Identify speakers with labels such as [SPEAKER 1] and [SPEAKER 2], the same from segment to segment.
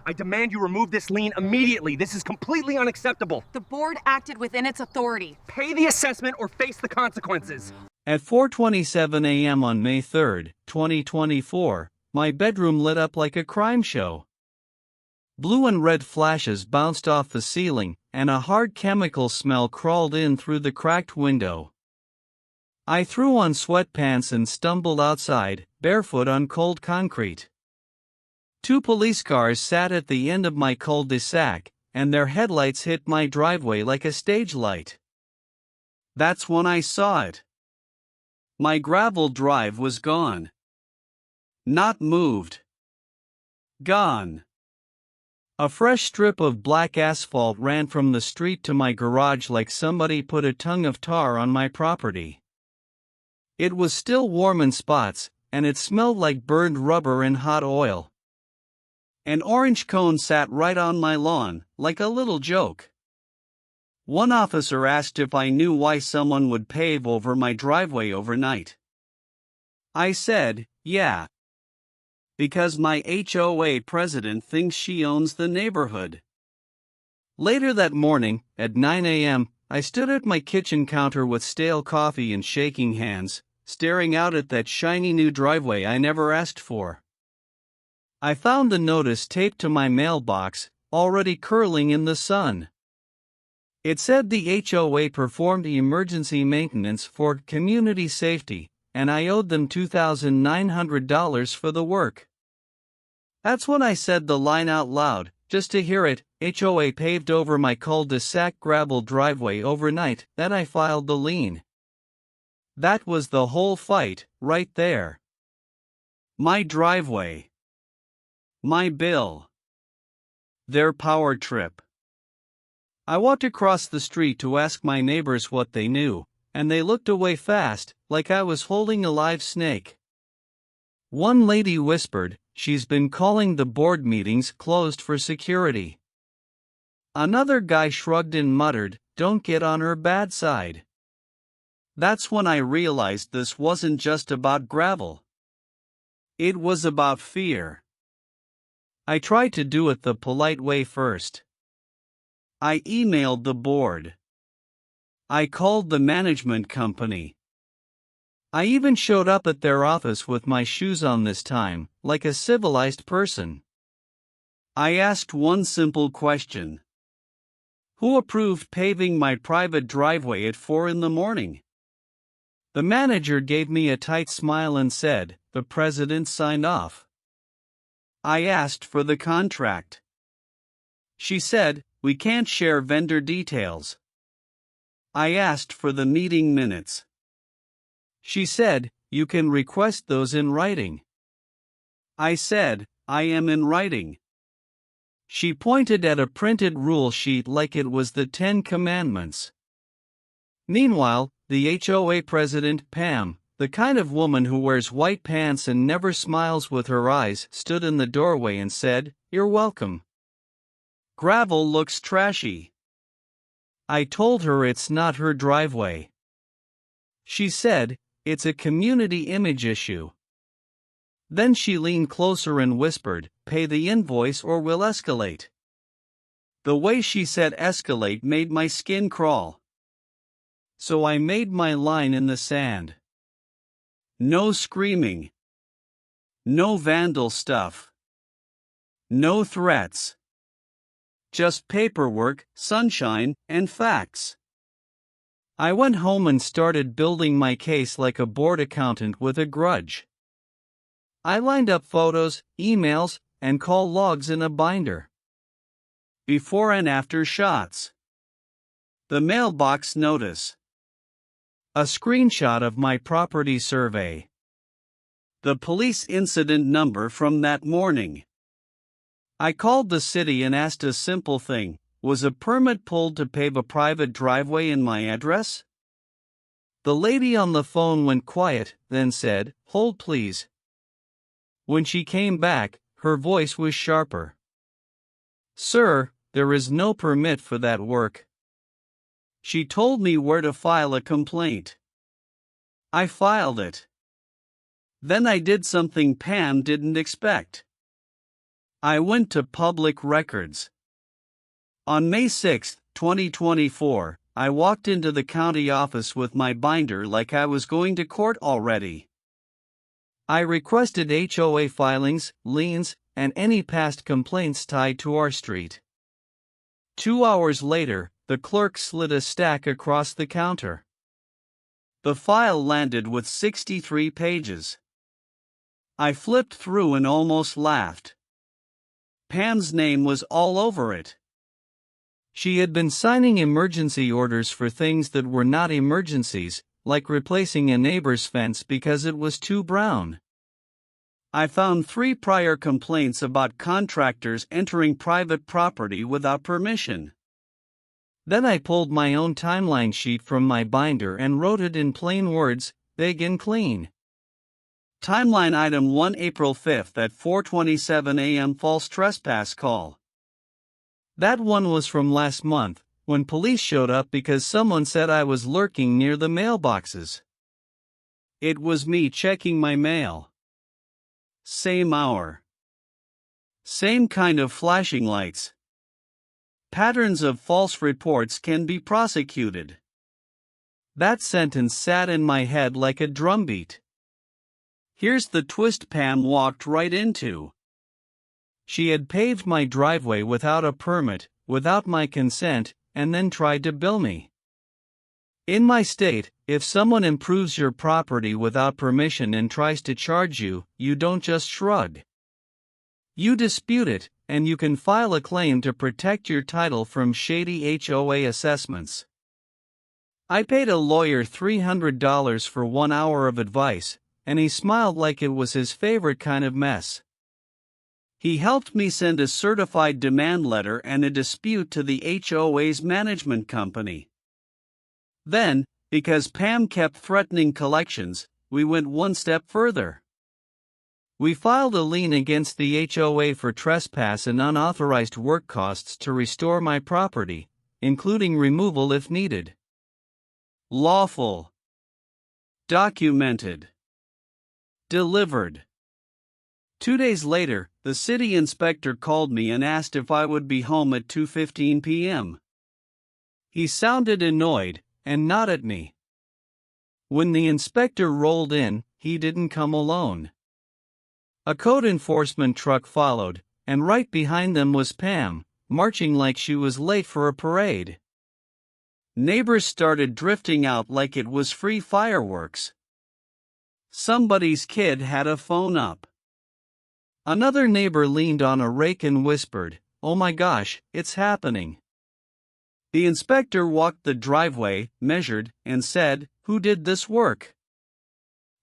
[SPEAKER 1] I demand you remove this lien immediately. This is completely unacceptable.
[SPEAKER 2] The board acted within its authority.
[SPEAKER 1] Pay the assessment or face the consequences.
[SPEAKER 3] At 4:27 a.m. on May 3, 2024, my bedroom lit up like a crime show. Blue and red flashes bounced off the ceiling, and a hard chemical smell crawled in through the cracked window. I threw on sweatpants and stumbled outside, barefoot on cold concrete. 2 police cars sat at the end of my Cul De Sac, and their headlights hit my driveway like a stage light. That's when I saw it. My gravel drive was gone. Not moved. Gone. A fresh strip of black asphalt ran from the street to my garage like somebody put a tongue of tar on my property. It was still warm in spots, and it smelled like burned rubber and hot oil. An orange cone sat right on my lawn, like a little joke. One officer asked if I knew why someone would pave over my driveway overnight. I said, yeah. Because my HOA president thinks she owns the neighborhood. Later that morning, at 9 a.m., I stood at my kitchen counter with stale coffee and shaking hands, staring out at that shiny new driveway I never asked for. I found the notice taped to my mailbox, already curling in the sun. It said the HOA performed emergency maintenance for community safety, and I owed them $2,900 for the work. That's when I said the line out loud, just to hear it. HOA paved over my Cul De Sac gravel driveway overnight, then I filed the lien. That was the whole fight, right there. My driveway. My bill. Their power trip. I walked across the street to ask my neighbors what they knew, and they looked away fast, like I was holding a live snake. One lady whispered, "She's been calling the board meetings closed for security." Another guy shrugged and muttered, "Don't get on her bad side." That's when I realized this wasn't just about gravel. It was about fear. I tried to do it the polite way first. I emailed the board. I called the management company. I even showed up at their office with my shoes on this time, like a civilized person. I asked one simple question. Who approved paving my private driveway at 4 in the morning? The manager gave me a tight smile and said, "The president signed off." I asked for the contract. She said, "We can't share vendor details." I asked for the meeting minutes. She said, "You can request those in writing." I said, "I am in writing." She pointed at a printed rule sheet like it was the 10 Commandments. Meanwhile, the HOA president, Pam, the kind of woman who wears white pants and never smiles with her eyes, stood in the doorway and said, "You're welcome. Gravel looks trashy." I told her it's not her driveway. She said, "It's a community image issue." Then she leaned closer and whispered, "Pay the invoice or we'll escalate." The way she said escalate made my skin crawl. So I made my line in the sand. No screaming. No vandal stuff. No threats. Just paperwork, sunshine, and facts. I went home and started building my case like a board accountant with a grudge. I lined up photos, emails, and call logs in a binder. Before and after shots. The mailbox notice. A screenshot of my property survey. The police incident number from that morning. I called the city and asked a simple thing. Was a permit pulled to pave a private driveway in my address? The lady on the phone went quiet, then said, "Hold please." When she came back, her voice was sharper. "Sir, there is no permit for that work." She told me where to file a complaint. I filed it. Then I did something Pam didn't expect. I went to public records. On May 6, 2024, I walked into the county office with my binder like I was going to court already. I requested HOA filings, liens, and any past complaints tied to our street. 2 hours later, the clerk slid a stack across the counter. The file landed with 63 pages. I flipped through and almost laughed. Pam's name was all over it. She had been signing emergency orders for things that were not emergencies, like replacing a neighbor's fence because it was too brown. I found 3 prior complaints about contractors entering private property without permission. Then I pulled my own timeline sheet from my binder and wrote it in plain words, big and clean. Timeline item 1, April 5th at 4:27 a.m. false trespass call. That one was from last month, when police showed up because someone said I was lurking near the mailboxes. It was me checking my mail. Same hour. Same kind of flashing lights. Patterns of false reports can be prosecuted. That sentence sat in my head like a drumbeat. Here's the twist Pam walked right into. She had paved my driveway without a permit, without my consent, and then tried to bill me. In my state, if someone improves your property without permission and tries to charge you, you don't just shrug. You dispute it, and you can file a claim to protect your title from shady HOA assessments. I paid a lawyer $300 for 1 hour of advice, and he smiled like it was his favorite kind of mess. He helped me send a certified demand letter and a dispute to the HOA's management company. Then, because Pam kept threatening collections, we went one step further. We filed a lien against the HOA for trespass and unauthorized work costs to restore my property, including removal if needed. Lawful. Documented. Delivered. 2 days later, the city inspector called me and asked if I would be home at 2:15 p.m. He sounded annoyed, and not at me. When the inspector rolled in, he didn't come alone. A code enforcement truck followed, and right behind them was Pam, marching like she was late for a parade. Neighbors started drifting out like it was free fireworks. Somebody's kid had a phone up. Another neighbor leaned on a rake and whispered, "Oh my gosh, it's happening." The inspector walked the driveway, measured, and said, "Who did this work?"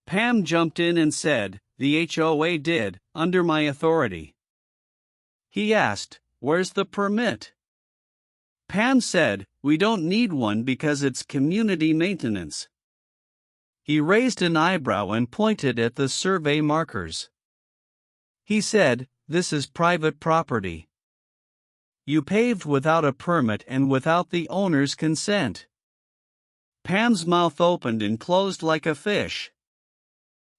[SPEAKER 3] Pam jumped in and said, "The HOA did, under my authority." He asked, "Where's the permit?" Pam said, "We don't need one because it's community maintenance." He raised an eyebrow and pointed at the survey markers. He said, "This is private property. You paved without a permit and without the owner's consent." Pam's mouth opened and closed like a fish.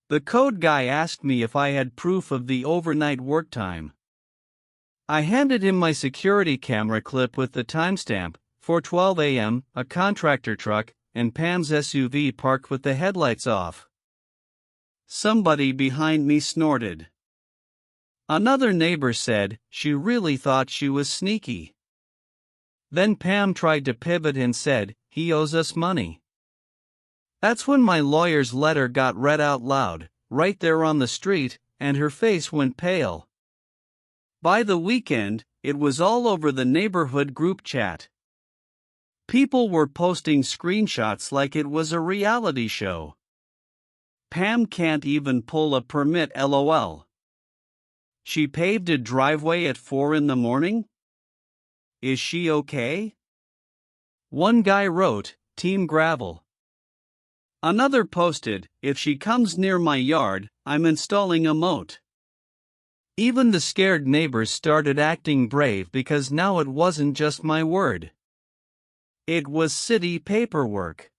[SPEAKER 3] The code guy asked me if I had proof of the overnight work time. I handed him my security camera clip with the timestamp, 4:12 a.m., a contractor truck, and Pam's SUV parked with the headlights off. Somebody behind me snorted. Another neighbor said she really thought she was sneaky. Then Pam tried to pivot and said, "He owes us money." That's when my lawyer's letter got read out loud, right there on the street, and her face went pale. By the weekend, it was all over the neighborhood group chat. People were posting screenshots like it was a reality show. Pam can't even pull a permit, LOL. She paved a driveway at 4 in the morning? Is she okay? One guy wrote, "Team Gravel." Another posted, "If she comes near my yard, I'm installing a moat." Even the scared neighbors started acting brave because now it wasn't just my word. It was city paperwork.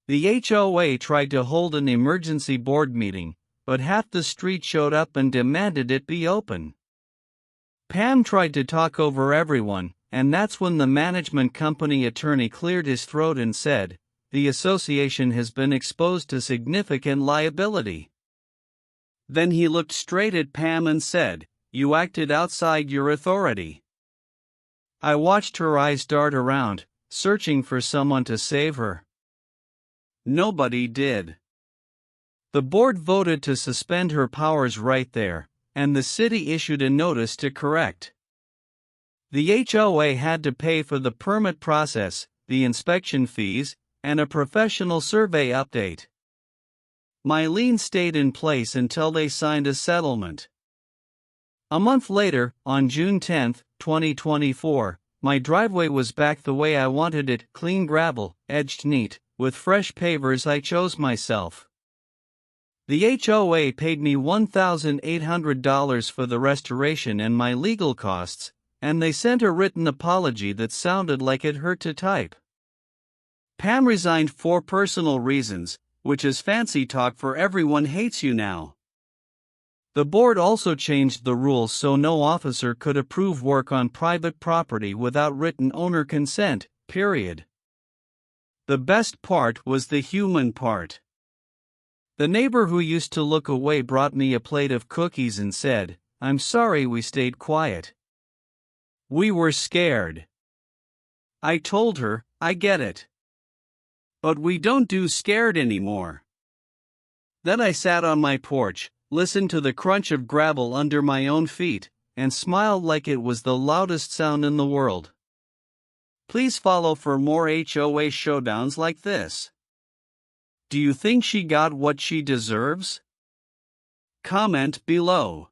[SPEAKER 3] The HOA tried to hold an emergency board meeting, but half the street showed up and demanded it be open. Pam tried to talk over everyone, and that's when the management company attorney cleared his throat and said, "The association has been exposed to significant liability." Then he looked straight at Pam and said, "You acted outside your authority." I watched her eyes dart around, searching for someone to save her. Nobody did. The board voted to suspend her powers right there, and the city issued a notice to correct. The HOA had to pay for the permit process, the inspection fees, and a professional survey update. My lien stayed in place until they signed a settlement. A month later, on June 10, 2024, my driveway was back the way I wanted it, clean gravel, edged neat, with fresh pavers I chose myself. The HOA paid me $1,800 for the restoration and my legal costs, and they sent a written apology that sounded like it hurt to type. Pam resigned for personal reasons, which is fancy talk for everyone hates you now. The board also changed the rules so no officer could approve work on private property without written owner consent, period. The best part was the human part. The neighbor who used to look away brought me a plate of cookies and said, "I'm sorry we stayed quiet. We were scared." I told her, "I get it. But we don't do scared anymore." Then I sat on my porch, listened to the crunch of gravel under my own feet, and smiled like it was the loudest sound in the world. Please follow for more HOA showdowns like this. Do you think she got what she deserves? Comment below.